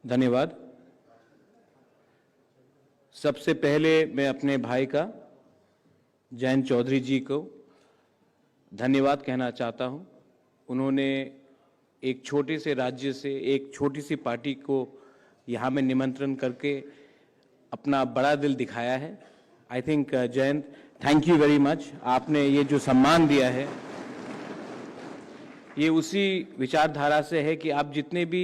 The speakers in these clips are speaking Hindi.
धन्यवाद। सबसे पहले मैं अपने भाई का जयंत चौधरी जी को धन्यवाद कहना चाहता हूं। उन्होंने एक छोटे से राज्य से एक छोटी सी पार्टी को यहां में निमंत्रण करके अपना बड़ा दिल दिखाया है। I think Jayant, thank you very much. आपने ये जो सम्मान दिया है ये उसी विचारधारा से है कि आप जितने भी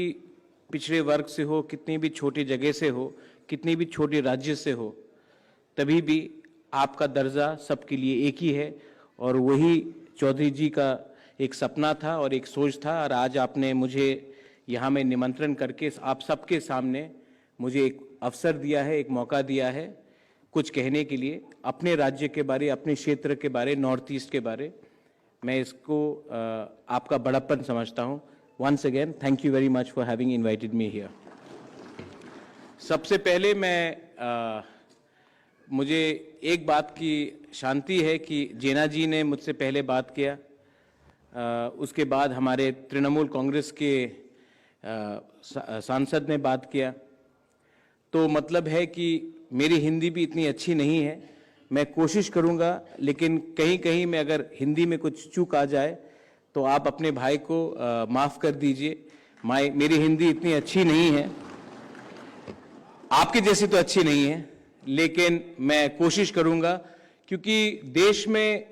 पिछड़े वर्ग से हो, कितनी भी छोटी जगह से हो, कितनी भी छोटे राज्य से हो, तभी भी आपका दर्जा सबके लिए एक ही है। और वही चौधरी जी का एक सपना था और एक सोच था, और आज आपने मुझे यहाँ में निमंत्रण करके आप सबके सामने मुझे एक अवसर दिया है, एक मौका दिया है कुछ कहने के लिए अपने राज्य के बारे, अपने क्षेत्र के बारे, नॉर्थ ईस्ट के बारे। मैं इसको आपका बड़प्पन समझता हूँ। Once again, thank you very much for having invited me here. सबसे पहले मुझे एक बात की शांति है कि जेना जी ने मुझसे पहले बात किया, उसके बाद हमारे तृणमूल कांग्रेस के सांसद ने बात किया, तो मतलब है कि मेरी हिंदी भी इतनी अच्छी नहीं है। मैं कोशिश करूंगा, लेकिन कहीं कहीं में अगर हिंदी में कुछ चूक आ जाए तो आप अपने भाई को माफ़ कर दीजिए। मेरी हिंदी इतनी अच्छी नहीं है, आपके जैसी तो अच्छी नहीं है, लेकिन मैं कोशिश करूंगा, क्योंकि देश में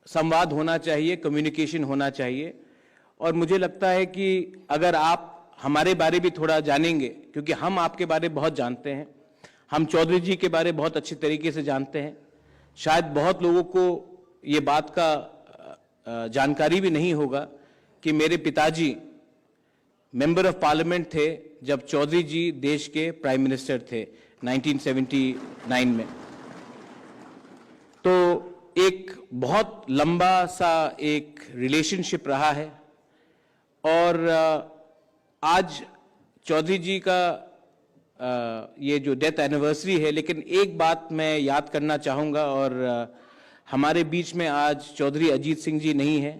संवाद होना चाहिए, कम्युनिकेशन होना चाहिए। और मुझे लगता है कि अगर आप हमारे बारे भी थोड़ा जानेंगे, क्योंकि हम आपके बारे बहुत जानते हैं, हम चौधरी जी के बारे बहुत अच्छी तरीके से जानते हैं। शायद बहुत लोगों को ये बात का जानकारी भी नहीं होगा कि मेरे पिताजी मेंबर ऑफ पार्लियामेंट थे जब चौधरी जी देश के प्राइम मिनिस्टर थे 1979 में। तो एक बहुत लंबा सा एक रिलेशनशिप रहा है। और आज चौधरी जी का ये जो डेथ एनिवर्सरी है, लेकिन एक बात मैं याद करना चाहूँगा, और हमारे बीच में आज चौधरी अजीत सिंह जी नहीं है,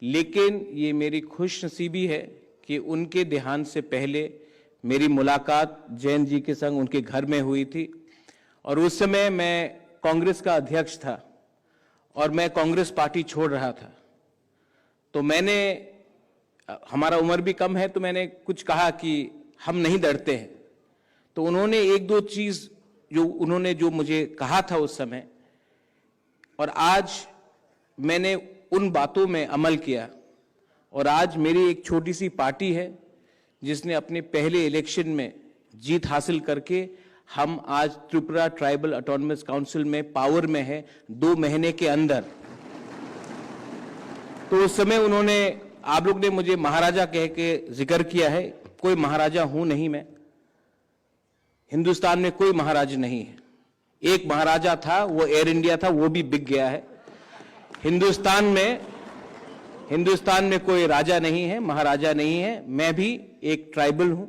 लेकिन ये मेरी खुशनसीबी है कि उनके देहांत से पहले मेरी मुलाकात जयंत जी के संग उनके घर में हुई थी। और उस समय मैं कांग्रेस का अध्यक्ष था और मैं कांग्रेस पार्टी छोड़ रहा था। तो मैंने, हमारा उम्र भी कम है, तो मैंने कुछ कहा कि हम नहीं डरते हैं। तो उन्होंने एक दो चीज़ जो मुझे कहा था उस समय, और आज मैंने उन बातों में अमल किया। और आज मेरी एक छोटी सी पार्टी है जिसने अपने पहले इलेक्शन में जीत हासिल करके हम आज त्रिपुरा ट्राइबल ऑटोनमस काउंसिल में पावर में है 2 महीने के अंदर। तो उस समय उन्होंने, आप लोग ने मुझे महाराजा कह के जिक्र किया है, कोई महाराजा हूं नहीं मैं। हिंदुस्तान में कोई महाराजा नहीं है। एक महाराजा था, वो एयर इंडिया था, वो भी बिक गया है। हिंदुस्तान में कोई राजा नहीं है, महाराजा नहीं है। मैं भी एक ट्राइबल हूं,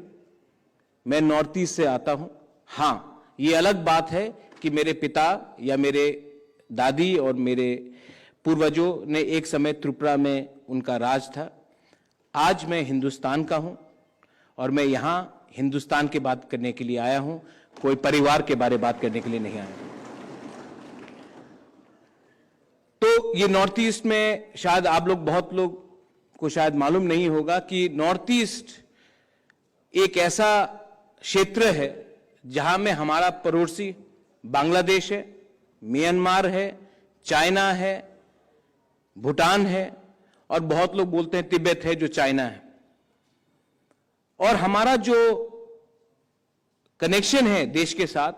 मैं नॉर्थ ईस्ट से आता हूं। हां, ये अलग बात है कि मेरे पिता या मेरे दादी और मेरे पूर्वजों ने एक समय त्रिपुरा में उनका राज था। आज मैं हिंदुस्तान का हूं और मैं यहां हिंदुस्तान की बात करने के लिए आया हूं, कोई परिवार के बारे बात करने के लिए नहीं आया। तो ये नॉर्थ ईस्ट में शायद आप लोग, बहुत लोग को शायद मालूम नहीं होगा कि नॉर्थ ईस्ट एक ऐसा क्षेत्र है जहां में हमारा पड़ोसी बांग्लादेश है, म्यांमार है, चाइना है, भूटान है, और बहुत लोग बोलते हैं तिब्बत है जो चाइना है। और हमारा जो कनेक्शन है देश के साथ,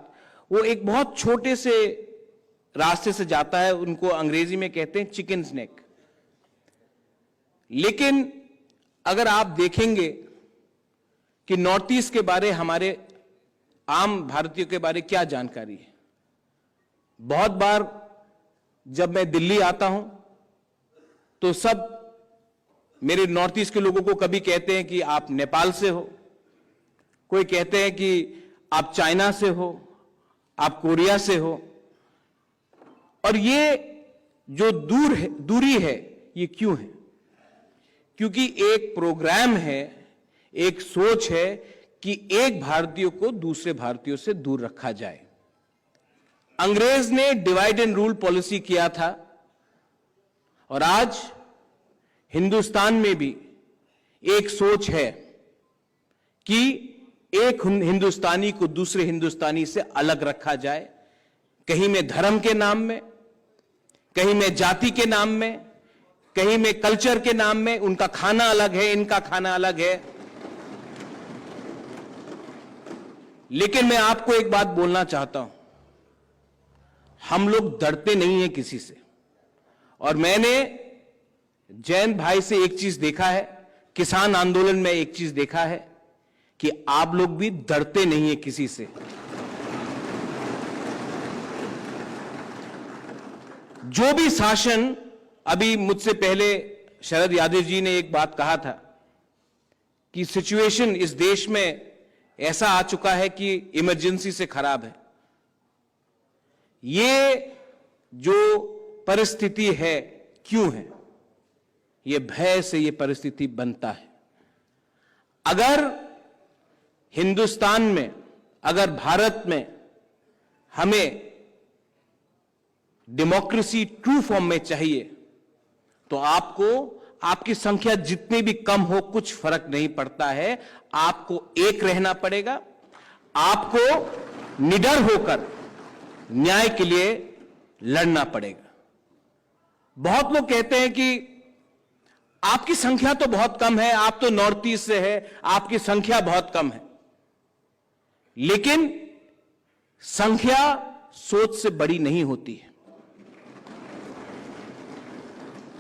वो एक बहुत छोटे से रास्ते से जाता है, उनको अंग्रेजी में कहते हैं चिकन स्नेक। लेकिन अगर आप देखेंगे कि नॉर्थ ईस्ट के बारे, हमारे आम भारतीयों के बारे क्या जानकारी है। बहुत बार जब मैं दिल्ली आता हूं तो सब मेरे नॉर्थ ईस्ट के लोगों को कभी कहते हैं कि आप नेपाल से हो, कोई कहते हैं कि आप चाइना से हो, आप कोरिया से हो। और ये जो दूरी है, ये क्यों है? क्योंकि एक प्रोग्राम है, एक सोच है कि एक भारतीय को दूसरे भारतीयों से दूर रखा जाए। अंग्रेज ने डिवाइड एंड रूल पॉलिसी किया था और आज हिंदुस्तान में भी एक सोच है कि एक हिंदुस्तानी को दूसरे हिंदुस्तानी से अलग रखा जाए, कहीं में धर्म के नाम में, कहीं में जाति के नाम में, कहीं में कल्चर के नाम में। उनका खाना अलग है, इनका खाना अलग है। लेकिन मैं आपको एक बात बोलना चाहता हूं, हम लोग डरते नहीं हैं किसी से। और मैंने जैन भाई से एक चीज देखा है, किसान आंदोलन में एक चीज देखा है कि आप लोग भी डरते नहीं हैं किसी से। जो भी शासन, अभी मुझसे पहले शरद यादव जी ने एक बात कहा था कि सिचुएशन इस देश में ऐसा आ चुका है कि इमरजेंसी से खराब है। ये जो परिस्थिति है, क्यों है? ये भय से ये परिस्थिति बनता है। अगर हिंदुस्तान में, अगर भारत में हमें डेमोक्रेसी ट्रू फॉर्म में चाहिए, तो आपको, आपकी संख्या जितनी भी कम हो, कुछ फर्क नहीं पड़ता है। आपको एक रहना पड़ेगा। आपको निडर होकर न्याय के लिए लड़ना पड़ेगा। बहुत लोग कहते हैं कि आपकी संख्या तो बहुत कम है, आप तो नॉर्थ ईस्ट से है, आपकी संख्या बहुत कम है। लेकिन संख्या सोच से बड़ी नहीं होती है।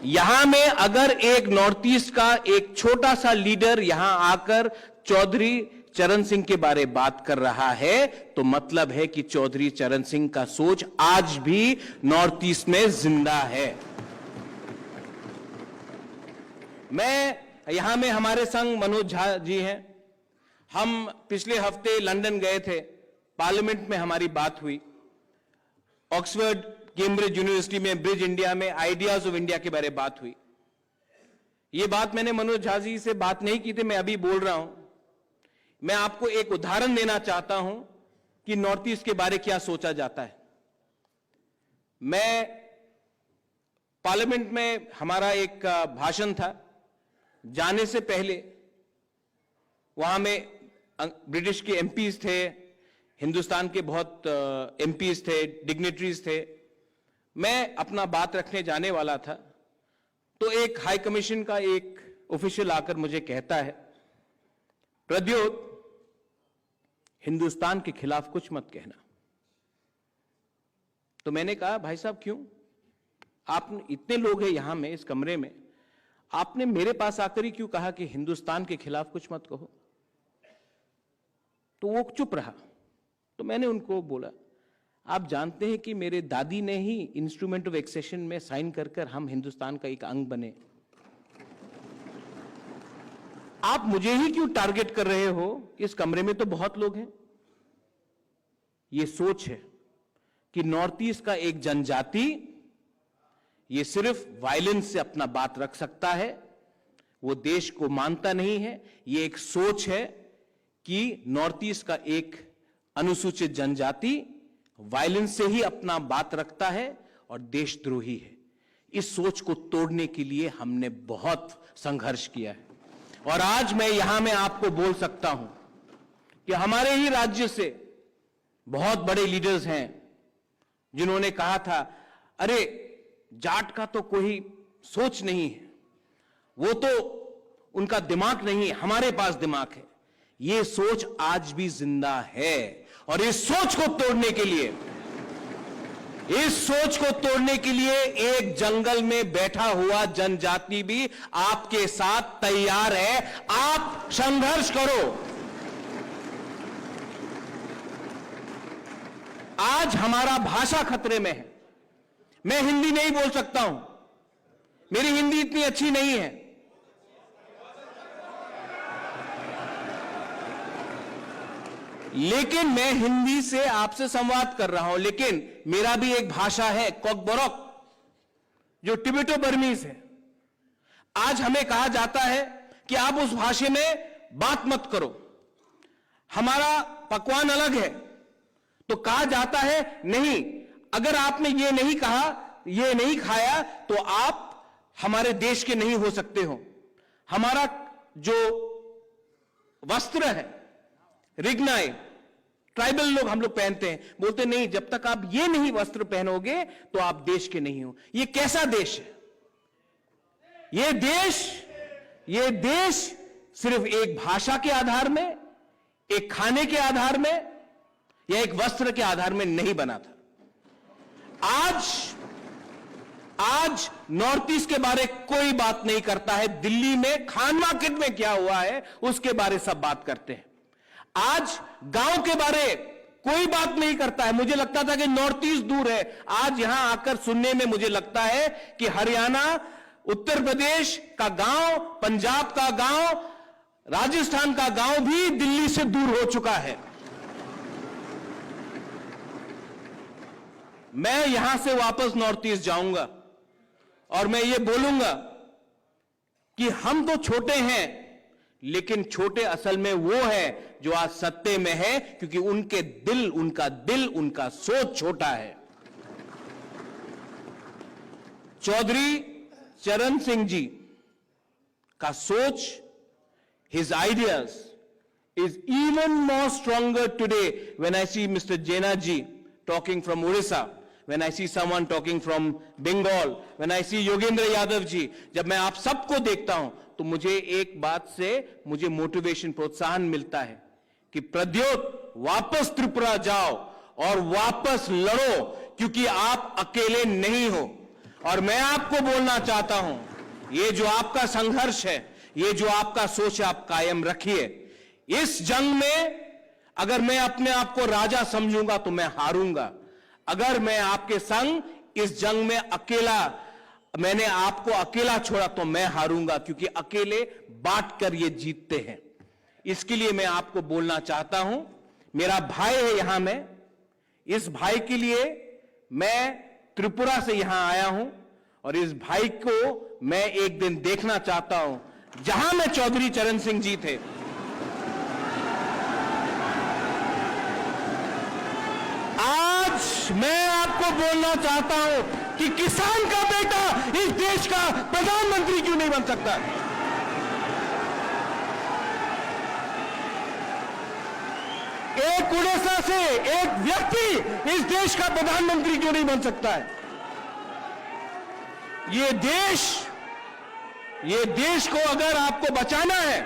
यहां में अगर एक नॉर्थ ईस्ट का एक छोटा सा लीडर यहां आकर चौधरी चरण सिंह के बारे में बात कर रहा है, तो मतलब है कि चौधरी चरण सिंह का सोच आज भी नॉर्थ ईस्ट में जिंदा है। मैं यहां में, हमारे संग मनोज झा जी हैं। हम पिछले हफ्ते लंदन गए थे, पार्लियामेंट में हमारी बात हुई। ऑक्सफोर्ड, कैम्ब्रिज यूनिवर्सिटी में, ब्रिज इंडिया में आइडियाज ऑफ इंडिया के बारे में बात हुई। यह बात मैंने मनोज झा जी से बात नहीं की थी, मैं अभी बोल रहा हूं। मैं आपको एक उदाहरण देना चाहता हूं कि नॉर्थ ईस्ट के बारे क्या सोचा जाता है। मैं पार्लियामेंट में, हमारा एक भाषण था, जाने से पहले वहां में ब्रिटिश के एमपीज थे, हिंदुस्तान के बहुत एमपीज थे, डिग्नेटरीज थे। मैं अपना बात रखने जाने वाला था, तो एक हाई कमीशन का एक ऑफिशियल आकर मुझे कहता है, प्रद्योत, हिंदुस्तान के खिलाफ कुछ मत कहना। तो मैंने कहा, भाई साहब क्यों? आप इतने लोग हैं यहां में, इस कमरे में, आपने मेरे पास आकर ही क्यों कहा कि हिंदुस्तान के खिलाफ कुछ मत कहो? तो वो चुप रहा। तो मैंने उनको बोला, आप जानते हैं कि मेरे दादी ने ही इंस्ट्रूमेंट ऑफ एक्सेशन में साइन कर कर हम हिंदुस्तान का एक अंग बने। आप मुझे ही क्यों टारगेट कर रहे हो? इस कमरे में तो बहुत लोग हैं। ये सोच है कि नॉर्थ ईस्ट का एक जनजाति ये सिर्फ वायलेंस से अपना बात रख सकता है, वो देश को मानता नहीं है। ये एक सोच है कि नॉर्थ ईस्ट का एक अनुसूचित जनजाति वायलेंस से ही अपना बात रखता है और देशद्रोही है। इस सोच को तोड़ने के लिए हमने बहुत संघर्ष किया है। और आज मैं यहां में आपको बोल सकता हूं कि हमारे ही राज्य से बहुत बड़े लीडर्स हैं जिन्होंने कहा था, अरे जाट का तो कोई सोच नहीं है, वो तो उनका दिमाग नहीं है, हमारे पास दिमाग है। ये सोच आज भी जिंदा है और इस सोच को तोड़ने के लिए, एक जंगल में बैठा हुआ जनजाति भी आपके साथ तैयार है। आप संघर्ष करो। आज हमारा भाषा खतरे में है। मैं हिंदी नहीं बोल सकता हूं, मेरी हिंदी इतनी अच्छी नहीं है। लेकिन मैं हिंदी से आपसे संवाद कर रहा हूं। लेकिन मेरा भी एक भाषा है, कोकबोरोक, जो टिबेटो बर्मीज है। आज हमें कहा जाता है कि आप उस भाषा में बात मत करो। हमारा पकवान अलग है, तो कहा जाता है नहीं, अगर आपने ये नहीं कहा, ये नहीं खाया, तो आप हमारे देश के नहीं हो सकते हो। हमारा जो वस्त्र है, रिग्नाई, ट्राइबल लोग हम लोग पहनते हैं, बोलते नहीं, जब तक आप ये नहीं वस्त्र पहनोगे तो आप देश के नहीं हो। ये कैसा देश है? ये देश सिर्फ एक भाषा के आधार में, एक खाने के आधार में या एक वस्त्र के आधार में नहीं बना था। आज नॉर्थ ईस्ट के बारे कोई बात नहीं करता है। दिल्ली में खान मार्केट में क्या हुआ है उसके बारे सब बात करते हैं। आज गांव के बारे कोई बात नहीं करता है। मुझे लगता था कि नॉर्थ ईस्ट दूर है, आज यहां आकर सुनने में मुझे लगता है कि हरियाणा, उत्तर प्रदेश का गांव, पंजाब का गांव, राजस्थान का गांव भी दिल्ली से दूर हो चुका है। मैं यहां से वापस नॉर्थ ईस्ट जाऊंगा और मैं ये बोलूंगा कि हम तो छोटे हैं, लेकिन छोटे असल में वो है जो आज सत्ते में है, क्योंकि उनका सोच छोटा है। चौधरी चरण सिंह जी का सोच, his ideas is even more stronger today when I see Mr. Jaina ji talking from Orissa, when I see someone talking from Bengal, when I see Yogendra Yadav ji, जब मैं आप सबको देखता हूं तो मुझे एक बात से मुझे मोटिवेशन, प्रोत्साहन मिलता है कि प्रद्योत वापस त्रिपुरा जाओ और वापस लड़ो, क्योंकि आप अकेले नहीं हो। और मैं आपको बोलना चाहता हूं, ये जो आपका संघर्ष है, ये जो आपका सोच है, आप कायम रखिए। इस जंग में अगर मैं अपने आप को राजा समझूंगा तो मैं हारूंगा। अगर मैं आपके संग इस जंग में मैंने आपको अकेला छोड़ा तो मैं हारूंगा, क्योंकि अकेले बांटकर ये जीतते हैं। इसके लिए मैं आपको बोलना चाहता हूं, मेरा भाई है यहां में, इस भाई के लिए मैं त्रिपुरा से यहां आया हूं और इस भाई को मैं एक दिन देखना चाहता हूं जहां में चौधरी चरण सिंह जी थे। आज मैं आपको बोलना चाहता हूं कि किसान का बेटा इस देश का प्रधानमंत्री क्यों नहीं बन सकता? एक उड़ीसा से एक व्यक्ति इस देश का प्रधानमंत्री क्यों नहीं बन सकता है? ये देश को अगर आपको बचाना है,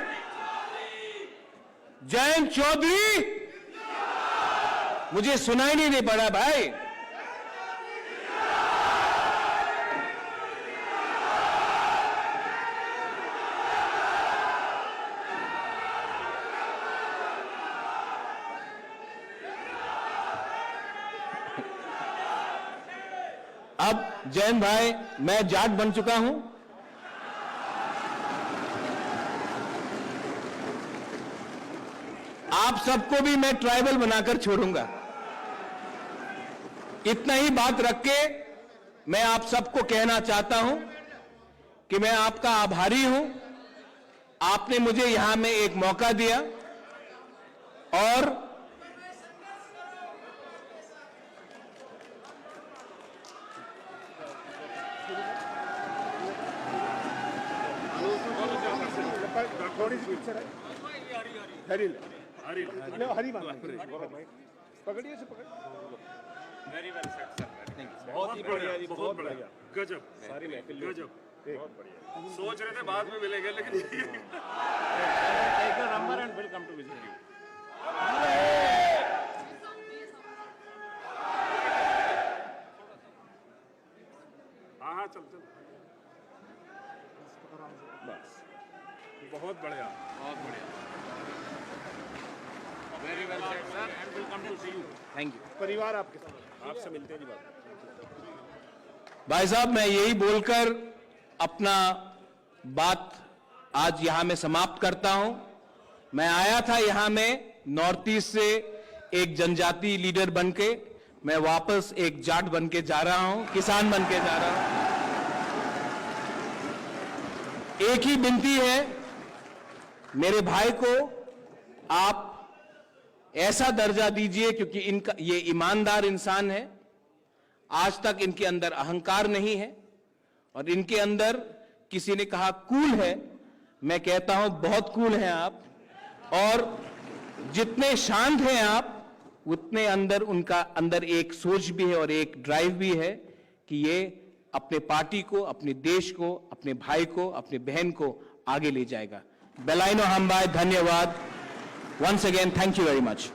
जयंत चौधरी, मुझे सुनाई नहीं दे पड़ा भाई। अब जयंत भाई, मैं जाट बन चुका हूं। आप सबको भी मैं ट्राइबल बनाकर छोड़ूंगा। इतना ही बात रख के मैं आप सबको कहना चाहता हूं कि मैं आपका आभारी हूं। आपने मुझे यहां में एक मौका दिया और थोड़ी सी पिक्चर है, हरी पकड़िए से पकड़। वेरी वेल सेट सर, बहुत ही बढ़िया जी, बहुत बढ़िया, गजब, सारी महफिल गजब, बहुत बढ़िया। सोच रहे थे बाद में मिलेंगे, लेकिन take the number and will come to visit you. हाँ चल बस, बहुत बढ़िया, बहुत बढ़िया, very well set sir and will come to see you. Thank you. परिवार आपके साथ, आपसे मिलते हैं जी बात। भाई साहब, मैं यही बोलकर अपना बात आज यहां में समाप्त करता हूं। मैं आया था यहां में नॉर्थ ईस्ट से एक जनजाति लीडर बनके, मैं वापस एक जाट बनके जा रहा हूं, किसान बनके जा रहा हूं। एक ही विनती है मेरे भाई को, आप ऐसा दर्जा दीजिए, क्योंकि इनका ये ईमानदार इंसान है, आज तक इनके अंदर अहंकार नहीं है, और इनके अंदर किसी ने कहा कूल है, मैं कहता हूं बहुत कूल हैं आप, और जितने शांत हैं आप उतने अंदर उनका अंदर एक सोच भी है और एक ड्राइव भी है कि ये अपने पार्टी को, अपने देश को, अपने भाई को, अपने बहन को आगे ले जाएगा। बेलाइनो हम्बाई, धन्यवाद। Once again, thank you very much.